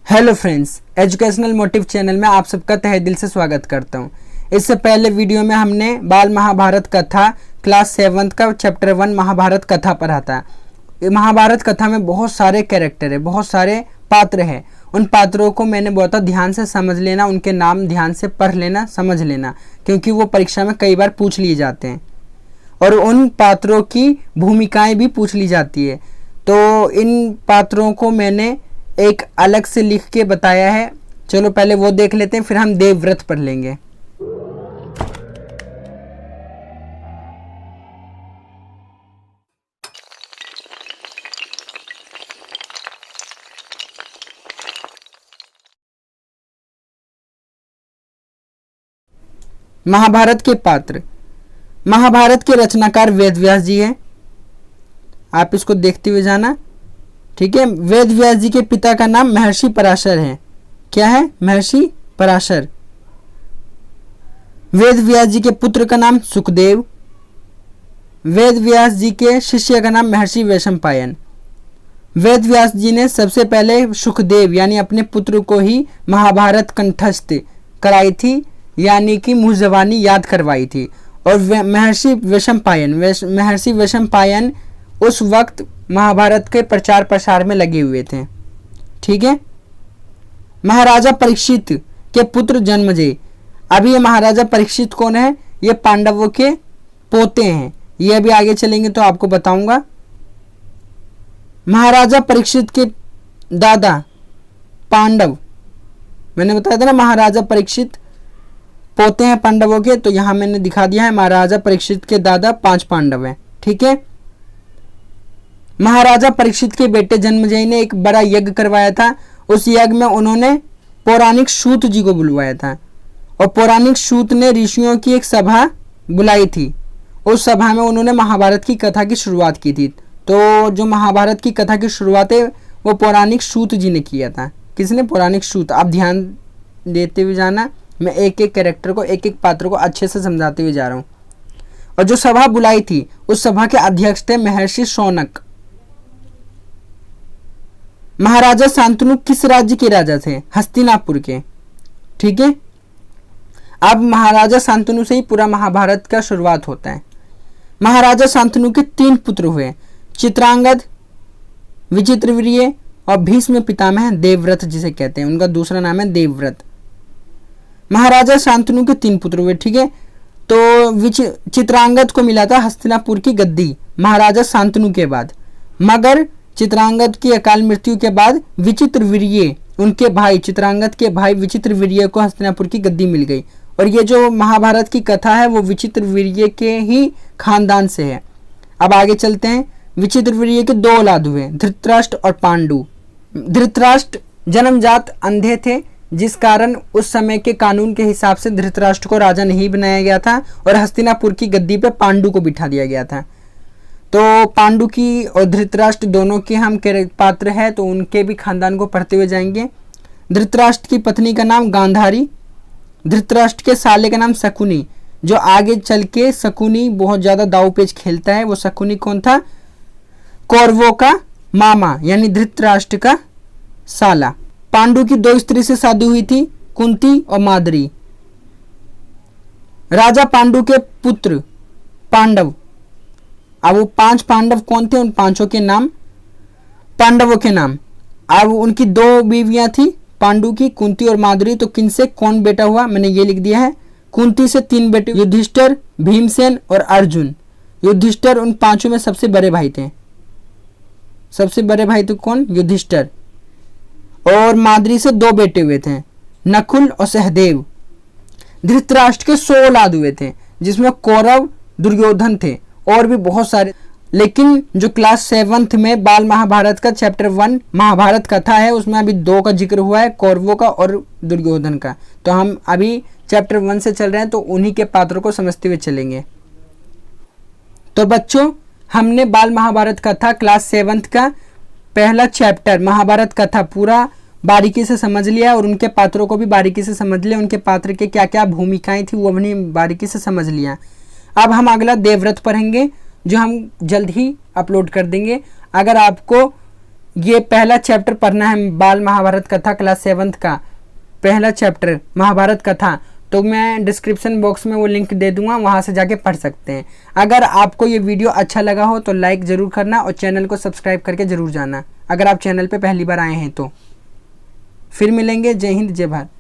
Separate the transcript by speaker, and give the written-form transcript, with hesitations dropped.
Speaker 1: Hello friends, educational motive channel में आप सबका तहे दिल से स्वागत करता हूं। इससे पहले वीडियो में हमने बाल महाभारत कथा क्लास 7 का चैप्टर 1 महाभारत कथा पढ़ा था। महाभारत कथा में बहुत सारे कैरेक्टर है, बहुत सारे पात्र हैं। उन पात्रों को मैंने बहुत ध्यान से समझ लेना, उनके नाम ध्यान से पढ़ लेना, समझ लेना, क्योंकि वो परीक्षा में कई बार पूछ लिए जाते हैं और उन पात्रों की भूमिकाएं भी पूछ ली जाती है। तो इन पात्रों को मैंने एक अलग से लिख के बताया है। चलो पहले वो देख लेते हैं, फिर हम देवव्रत पढ़ लेंगे। महाभारत के पात्र। महाभारत के रचनाकार वेद व्यास जी हैं। आप इसको देखते हुए जाना, ठीक है। वेद व्यास जी के पिता का नाम महर्षि पराशर है। क्या है? महर्षि पराशर। वेद व्यास जी के पुत्र का नाम सुखदेव। वेद व्यास जी के शिष्य का नाम महर्षि वैशंपायन। वेद व्यास जी ने सबसे पहले सुखदेव यानी अपने पुत्र को ही महाभारत कंठस्थ कराई थी, यानी कि मुँह ज़बानी याद करवाई थी। और महर्षि वैशंपायन उस वक्त महाभारत के प्रचार प्रसार में लगे हुए थे, ठीक है। महाराजा परीक्षित के पुत्र जन्मेजय। अभी ये महाराजा परीक्षित कौन है? ये पांडवों के पोते हैं। ये अभी आगे चलेंगे तो आपको बताऊंगा। महाराजा परीक्षित के दादा पांडव, मैंने बताया था ना महाराजा परीक्षित पोते हैं पांडवों के, तो यहां मैंने दिखा दिया है महाराजा परीक्षित के दादा 5 पांडव हैं, ठीक है। महाराजा परीक्षित के बेटे जन्मेजय ने एक बड़ा यज्ञ करवाया था। उस यज्ञ में उन्होंने पौराणिक सूत जी को बुलवाया था और पौराणिक सूत ने ऋषियों की एक सभा बुलाई थी। उस सभा में उन्होंने महाभारत की कथा की शुरुआत की थी। तो जो महाभारत की कथा की शुरुआत है वो पौराणिक सूत जी ने किया था। किसने? पौराणिक सूत। आप ध्यान देते हुए जाना, मैं एक एक कैरेक्टर को, एक एक पात्र को अच्छे से समझाते हुए जा रहा हूँ। और जो सभा बुलाई थी उस सभा के अध्यक्ष थे महर्षि शौनक। महाराजा शांतनु किस राज्य के राजा थे? हस्तिनापुर के, ठीक है। अब महाराजा शांतनु से ही पूरा महाभारत का शुरुआत होता है। महाराजा शांतनु के 3 पुत्र हुए, चित्रांगद, विचित्रवीर्य और भीष्म पितामह देवव्रत जिसे कहते हैं। उनका दूसरा नाम है देवव्रत। महाराजा शांतनु के 3 पुत्र हुए, ठीक है। तो चित्रांगद को मिला था हस्तिनापुर की गद्दी महाराजा शांतनु के बाद, मगर चित्रांगद की अकाल मृत्यु के बाद विचित्रवीर्य, उनके भाई चित्रांगद के भाई विचित्रवीर्य को हस्तिनापुर की गद्दी मिल गई। और ये जो महाभारत की कथा है वो विचित्रवीर्य के ही खानदान से है। अब आगे चलते हैं। विचित्रवीर्य के 2 औलाद हुए, धृतराष्ट्र और पांडु। धृतराष्ट्र जन्मजात अंधे थे, जिस कारण उस समय के कानून के हिसाब से धृतराष्ट्र को राजा नहीं बनाया गया था और हस्तिनापुर की गद्दी पे पांडु को बिठा दिया गया था। तो पांडु की और धृतराष्ट्र दोनों के हम पात्र हैं, तो उनके भी खानदान को पढ़ते हुए जाएंगे। धृतराष्ट्र की पत्नी का नाम गांधारी। धृतराष्ट्र के साले का नाम शकुनी। जो आगे चल के शकुनी बहुत ज़्यादा दाव पेच खेलता है, वो शकुनी कौन था? कौरवों का मामा यानी धृतराष्ट्र का साला। पांडु की 2 स्त्री से शादी हुई थी, कुंती और माद्री। राजा पांडु के पुत्र पांडव। अब वो 5 पांडव कौन थे? उन 5 के नाम पांडवों के नाम। अब उनकी 2 बीवियां थी पांडु की, कुंती और माद्री। तो किनसे कौन बेटा हुआ? मैंने ये लिख दिया है। कुंती से 3 बेटे, युधिष्ठिर, भीमसेन और अर्जुन। युधिष्ठिर उन 5 में सबसे बड़े भाई थे। सबसे बड़े भाई तो कौन? युधिष्ठिर। और माद्री से 2 बेटे हुए थे, नकुल और सहदेव। धृतराष्ट्र के 100 औलाद हुए थे, जिसमें कौरव, दुर्योधन थे और भी बहुत सारे। लेकिन जो क्लास 7 में बाल महाभारत का चैप्टर 1 महाभारत कथा है, उसमें अभी 2 का जिक्र हुआ है, कौरवों का और दुर्योधन का। तो हम अभी चैप्टर 1 से चल रहे हैं, तो उन्हीं के पात्रों को समझते हुए चलेंगे। तो बच्चों, हमने बाल महाभारत कथा क्लास 7 का पहला चैप्टर महाभारत कथा पूरा बारीकी से समझ लिया और उनके पात्रों को भी बारीकी से समझ लिया। उनके पात्र के क्या क्या भूमिकाएं थी वो अपनी बारीकी से समझ लिया। अब हम अगला देवव्रत पढ़ेंगे, जो हम जल्द ही अपलोड कर देंगे। अगर आपको ये पहला चैप्टर पढ़ना है, बाल महाभारत कथा क्लास 7th का पहला चैप्टर महाभारत कथा, तो मैं डिस्क्रिप्शन बॉक्स में वो लिंक दे दूंगा, वहां से जाके पढ़ सकते हैं। अगर आपको ये वीडियो अच्छा लगा हो तो लाइक ज़रूर करना और चैनल को सब्सक्राइब करके ज़रूर जाना, अगर आप चैनल पे पहली बार आए हैं तो। फिर मिलेंगे। जय हिंद, जय भारत।